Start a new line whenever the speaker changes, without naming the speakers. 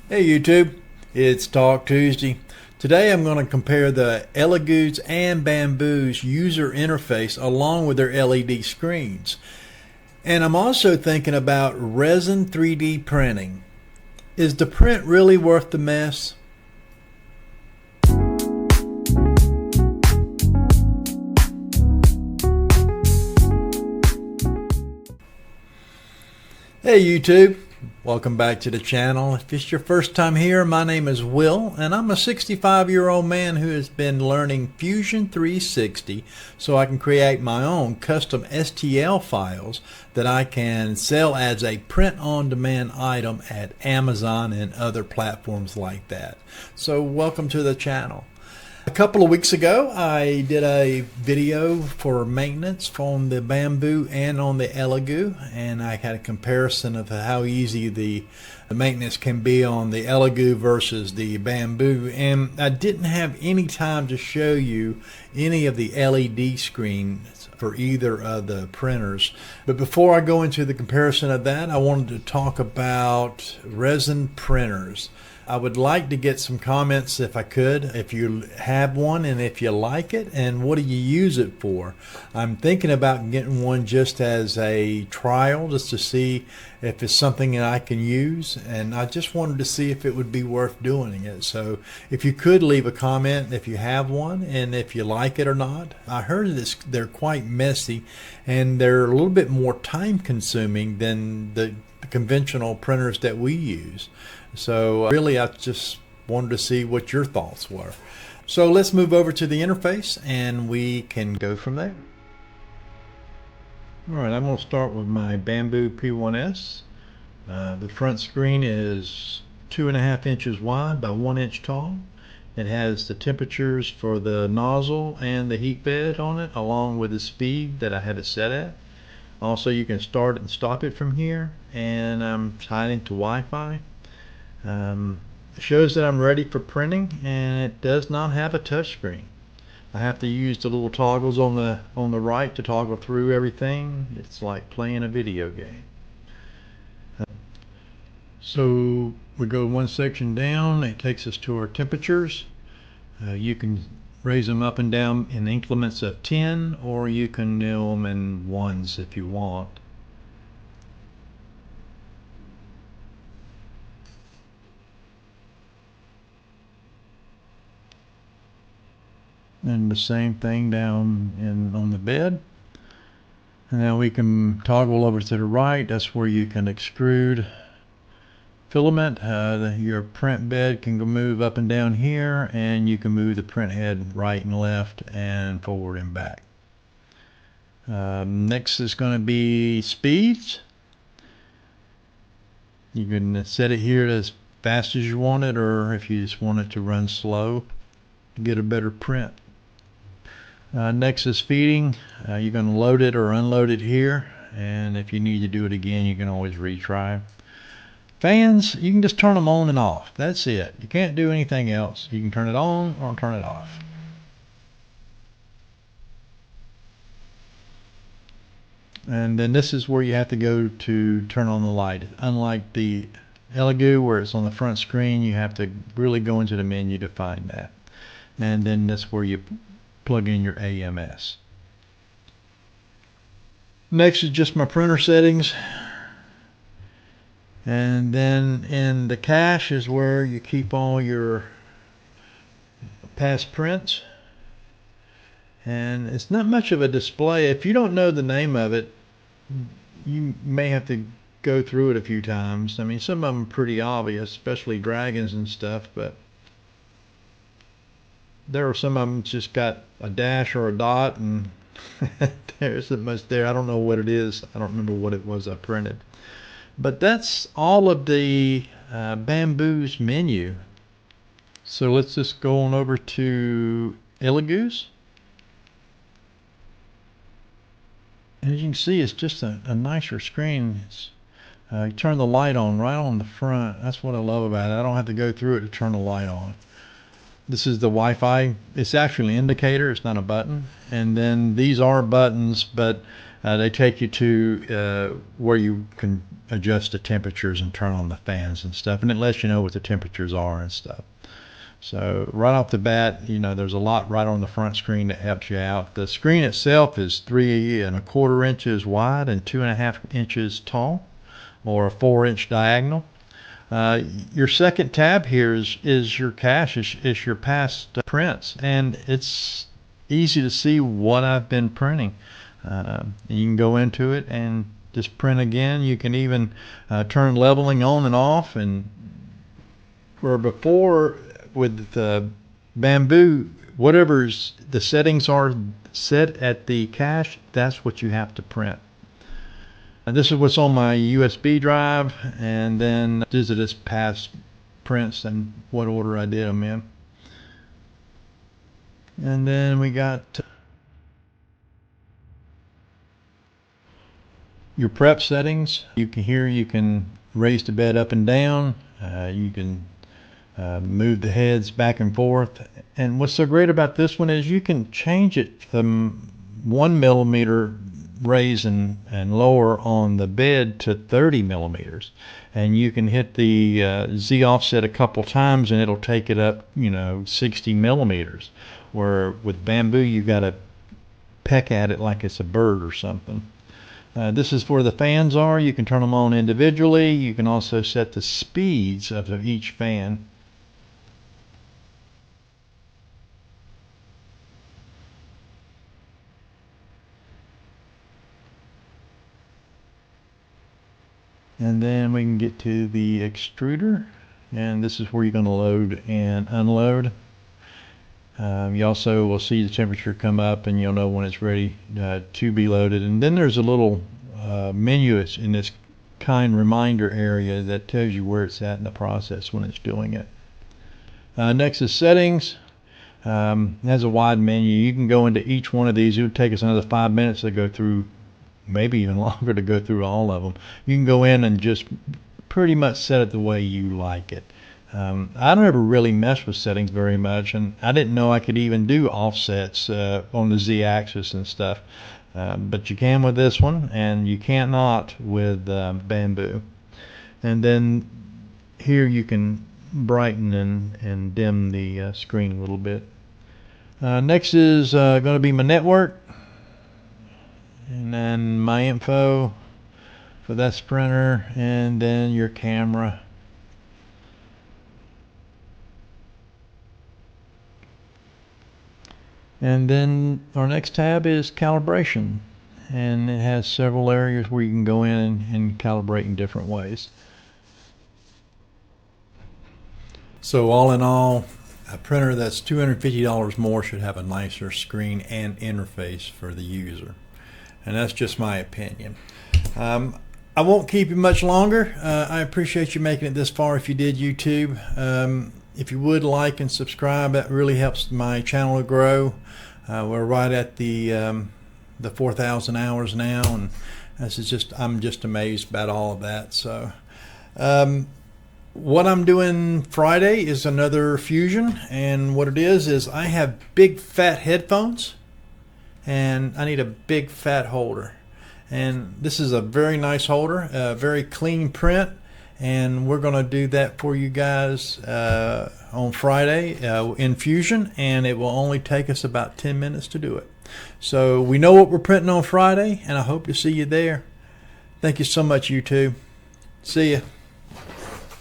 Hey YouTube, it's Talk Tuesday. Today I'm going to compare the Elegoo's and Bambu's user interface along with their LED screens. And I'm also thinking about resin 3D printing. Is the print really worth the mess? Hey YouTube, welcome back to the channel. If it's your first time here, my name is Will and I'm a 65-year-old man who has been learning Fusion 360 so I can create my own custom STL files that I can sell as a print-on-demand item at Amazon and other platforms like that. So welcome to the channel. A couple of weeks ago, I did a video for maintenance on the Bambu and on the Elegoo, and I had a comparison of how easy the maintenance can be on the Elegoo versus the Bambu, and I didn't have any time to show you any of the LED screens for either of the printers. But before I go into the comparison of that, I wanted to talk about resin printers. I would like to get some comments if I could, if you have one and if you like it, and what do you use it for. I'm thinking about getting one just as a trial, just to see if it's something that I can use, and I just wanted to see if it would be worth doing it. So if you could leave a comment if you have one and if you like it or not. I heard they're quite messy and they're a little bit more time consuming than the conventional printers that we use. So really I just wanted to see what your thoughts were. So let's move over to the interface and we can go from there. Alright, I'm going to start with my Bambu P1S. The front screen is 2.5 inches wide by 1 inch tall. It has the temperatures for the nozzle and the heat bed on it, along with the speed that I have it set at. Also, you can start and stop it from here, and I'm tied into Wi-Fi. It shows that I'm ready for printing, and it does not have a touch screen. I have to use the little toggles on the right to toggle through everything. It's like playing a video game. So we go one section down. It takes us to our temperatures. You can raise them up and down in increments of 10, or you can do them in ones if you want. And the same thing down on the bed. And now we can toggle over to the right. That's where you can extrude filament. Your print bed can move up and down here, and you can move the print head right and left and forward and back. Next is going to be speeds. You can set it here as fast as you want it, or if you just want it to run slow to get a better print. Next is feeding. You're going to load it or unload it here, and if you need to do it again, you can always retry. Fans, you can just turn them on and off. That's it. You can't do anything else. You can turn it on or turn it off. And then this is where you have to go to turn on the light. Unlike the Elegoo, where it's on the front screen, you have to really go into the menu to find that. And then that's where you plug in your AMS. Next is just my printer settings. And then in the cache is where you keep all your past prints. And it's not much of a display. If you don't know the name of it, you may have to go through it a few times. I mean, some of them are pretty obvious, especially dragons and stuff, but there are some of them just got a dash or a dot, and there isn't much there. I don't know what it is. I don't remember what it was I printed. But that's all of the Bambu's menu. So let's just go on over to Elegoo's. And as you can see, it's just a nicer screen. You turn the light on right on the front. That's what I love about it. I don't have to go through it to turn the light on. This is the Wi-Fi. It's actually an indicator. It's not a button. And then these are buttons, but They take you to where you can adjust the temperatures and turn on the fans and stuff, and it lets you know what the temperatures are and stuff. So right off the bat, there's a lot right on the front screen that helps you out. The screen itself is 3¼ inches wide and 2½ inches tall, or a 4-inch diagonal. Your second tab here is your cache, is your past prints, and it's easy to see what I've been printing. You can go into it and just print again. You can even turn leveling on and off, and where before with Bambu, whatever's the settings are set at the cache, that's what you have to print. And this is what's on my USB drive, and then these are just past prints and what order I did them in. And then we got your prep settings. You can raise the bed up and down. You can move the heads back and forth. And what's so great about this one is you can change it from 1 millimeter raise and lower on the bed to 30 millimeters. And you can hit the Z offset a couple times and it'll take it up, 60 millimeters. Where with Bambu, you've got to peck at it like it's a bird or something. This is where the fans are. You can turn them on individually. You can also set the speeds of each fan. And then we can get to the extruder, and this is where you're going to load and unload. You also will see the temperature come up, and you'll know when it's ready to be loaded. And then there's a little menu in this kind reminder area that tells you where it's at in the process when it's doing it. Next is settings. It has a wide menu. You can go into each one of these. It would take us another 5 minutes to go through, maybe even longer to go through all of them. You can go in and just pretty much set it the way you like it. I never really messed with settings very much, and I didn't know I could even do offsets on the Z-axis and stuff. But you can with this one, and you cannot with Bambu. And then here you can brighten and dim the screen a little bit. Next is going to be my network, and then my info for that printer, and then your camera. And then our next tab is calibration, and it has several areas where you can go in and calibrate in different ways. So all in all, a printer that's $250 more should have a nicer screen and interface for the user. And that's just my opinion. I won't keep you much longer. I appreciate you making it this far if you did YouTube. If you would like and subscribe, that really helps my channel to grow. We're right at the 4,000 hours now, and I'm just amazed about all of that. So what I'm doing Friday is another fusion, and what it is I have big fat headphones, and I need a big fat holder. And this is a very nice holder, a very clean print, and we're going to do that for you guys on Friday in Fusion, and it will only take us about 10 minutes to do it. So we know what we're printing on Friday, and I hope to see you there. Thank you so much, YouTube. See ya.